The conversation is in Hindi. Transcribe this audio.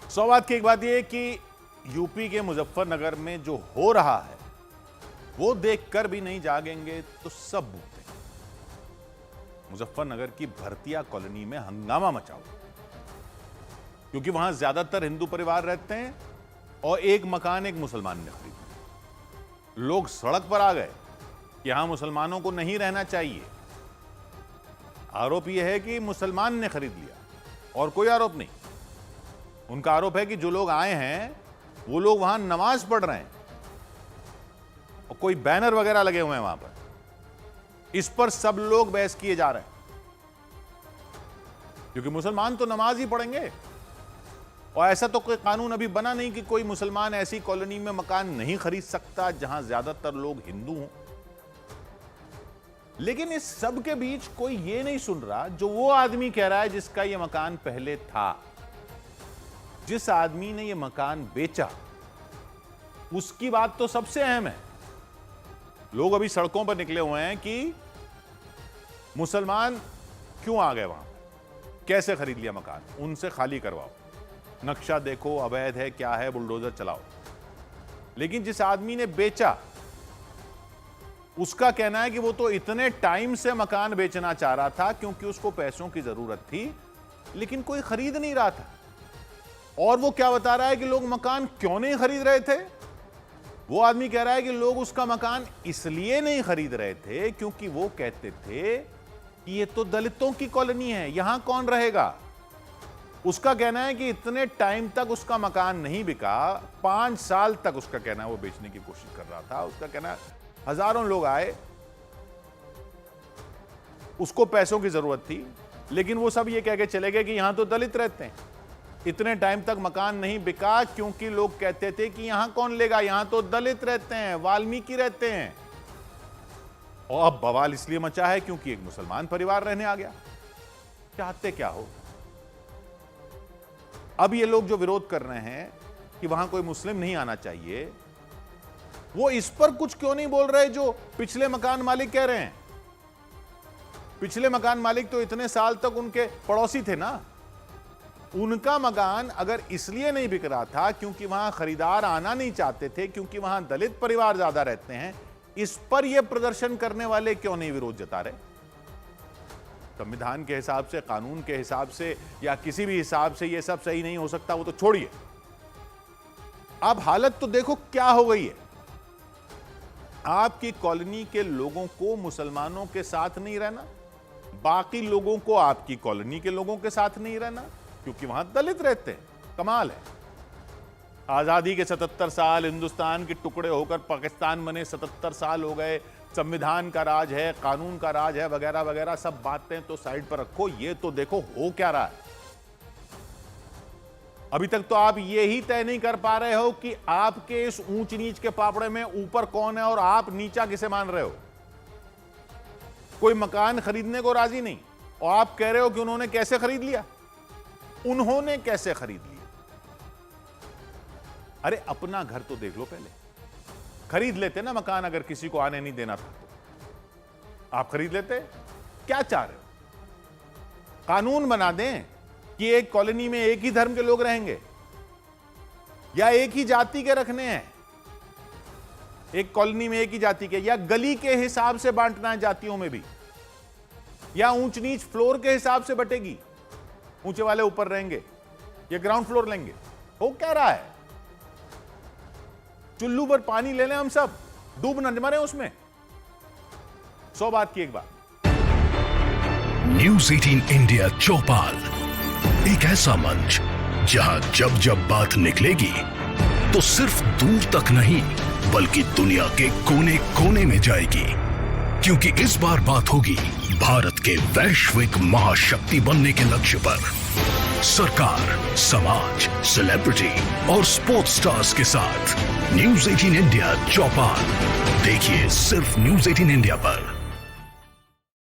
सौवाद की एक बात यह कि यूपी के मुजफ्फरनगर में जो हो रहा है वो देखकर भी नहीं जागेंगे तो सब भूखेंगे। मुजफ्फरनगर की भरतिया कॉलोनी में हंगामा मचा हुआ क्योंकि वहां ज्यादातर हिंदू परिवार रहते हैं और एक मकान एक मुसलमान ने खरीदा। लोग सड़क पर आ गए कि यहां मुसलमानों को नहीं रहना चाहिए। आरोप यह है कि मुसलमान ने खरीद लिया और कोई आरोप नहीं। उनका आरोप है कि जो लोग आए हैं वो लोग वहां नमाज पढ़ रहे हैं और कोई बैनर वगैरह लगे हुए हैं वहां पर। इस पर सब लोग बहस किए जा रहे हैं क्योंकि मुसलमान तो नमाज ही पढ़ेंगे और ऐसा तो कोई कानून अभी बना नहीं कि कोई मुसलमान ऐसी कॉलोनी में मकान नहीं खरीद सकता जहां ज्यादातर लोग हिंदू हों। लेकिन इस सब के बीच कोई ये नहीं सुन रहा जो वो आदमी कह रहा है जिसका ये मकान पहले था। जिस आदमी ने ये मकान बेचा उसकी बात तो सबसे अहम है। लोग अभी सड़कों पर निकले हुए हैं कि मुसलमान क्यों आ गए वहां, कैसे खरीद लिया मकान, उनसे खाली करवाओ, नक्शा देखो अवैध है क्या है, बुलडोजर चलाओ। लेकिन जिस आदमी ने बेचा उसका कहना है कि वो तो इतने टाइम से मकान बेचना चाह रहा था क्योंकि उसको पैसों की जरूरत थी लेकिन कोई खरीद नहीं रहा था। और वो क्या बता रहा है कि लोग मकान क्यों नहीं खरीद रहे थे। वो आदमी कह रहा है कि लोग उसका मकान इसलिए नहीं खरीद रहे थे क्योंकि वो कहते थे कि ये तो दलितों की कॉलोनी है, यहां कौन रहेगा। उसका कहना है कि इतने टाइम तक उसका मकान नहीं बिका, 5 साल तक उसका कहना है वो बेचने की कोशिश कर रहा था। उसका कहना है हजारों लोग आए, उसको पैसों की जरूरत थी लेकिन वो सब ये कह के चले गए कि यहां तो दलित रहते हैं। इतने टाइम तक मकान नहीं बिका क्योंकि लोग कहते थे कि यहां कौन लेगा, यहां तो दलित रहते हैं, वाल्मीकि रहते हैं। और अब बवाल इसलिए मचा है क्योंकि एक मुसलमान परिवार रहने आ गया। चाहते क्या हो। अब ये लोग जो विरोध कर रहे हैं कि वहां कोई मुस्लिम नहीं आना चाहिए, वो इस पर कुछ क्यों नहीं बोल रहे जो पिछले मकान मालिक कह रहे हैं। पिछले मकान मालिक तो इतने साल तक उनके पड़ोसी थे ना। उनका मकान अगर इसलिए नहीं बिक रहा था क्योंकि वहां खरीदार आना नहीं चाहते थे, क्योंकि वहां दलित परिवार ज्यादा रहते हैं, इस पर यह प्रदर्शन करने वाले क्यों नहीं विरोध जता रहे। संविधान के हिसाब से, कानून के हिसाब से या किसी भी हिसाब से यह सब सही नहीं हो सकता, वो तो छोड़िए। अब हालत तो देखो क्या हो गई है। आपकी कॉलोनी के लोगों को मुसलमानों के साथ नहीं रहना, बाकी लोगों को आपकी कॉलोनी के लोगों के साथ नहीं रहना क्योंकि वहां दलित रहते हैं। कमाल है। आजादी के 77 साल, हिंदुस्तान के टुकड़े होकर पाकिस्तान बने 77 साल हो गए, संविधान का राज है, कानून का राज है, वगैरह वगैरह सब बातें तो साइड पर रखो। ये तो देखो हो क्या रहा है। अभी तक तो आप ये ही तय नहीं कर पा रहे हो कि आपके इस ऊंच नीच के पापड़े में ऊपर कौन है और आप नीचा किसे मान रहे हो। कोई मकान खरीदने को राजी नहीं और आप कह रहे हो कि उन्होंने कैसे खरीद लिया। उन्होंने कैसे खरीद लिया। अरे अपना घर तो देख लो पहले। खरीद लेते ना मकान, अगर किसी को आने नहीं देना था तो आप खरीद लेते। क्या चाह रहे हो, कानून बना दें कि एक कॉलोनी में एक ही धर्म के लोग रहेंगे या एक ही जाति के रखने हैं। एक कॉलोनी में एक ही जाति के, या गली के हिसाब से बांटना है जातियों में भी, या ऊंच नीच फ्लोर के हिसाब से बटेगी। ऊंचे वाले ऊपर रहेंगे या ग्राउंड फ्लोर लेंगे। हो क्या रहा है। चुल्लू पर पानी ले लें हम सब, डूब न मरे उसमें। 100 बात की एक बात। न्यूज़ 18 इंडिया चौपाल, एक ऐसा मंच जहां जब जब बात निकलेगी तो सिर्फ दूर तक नहीं बल्कि दुनिया के कोने कोने में जाएगी। क्योंकि इस बार बात होगी भारत के वैश्विक महाशक्ति बनने के लक्ष्य पर। सरकार, समाज, सेलिब्रिटी और स्पोर्ट्स स्टार्स के साथ न्यूज़ 18 इंडिया चौपाल देखिए सिर्फ न्यूज़ 18 इंडिया पर।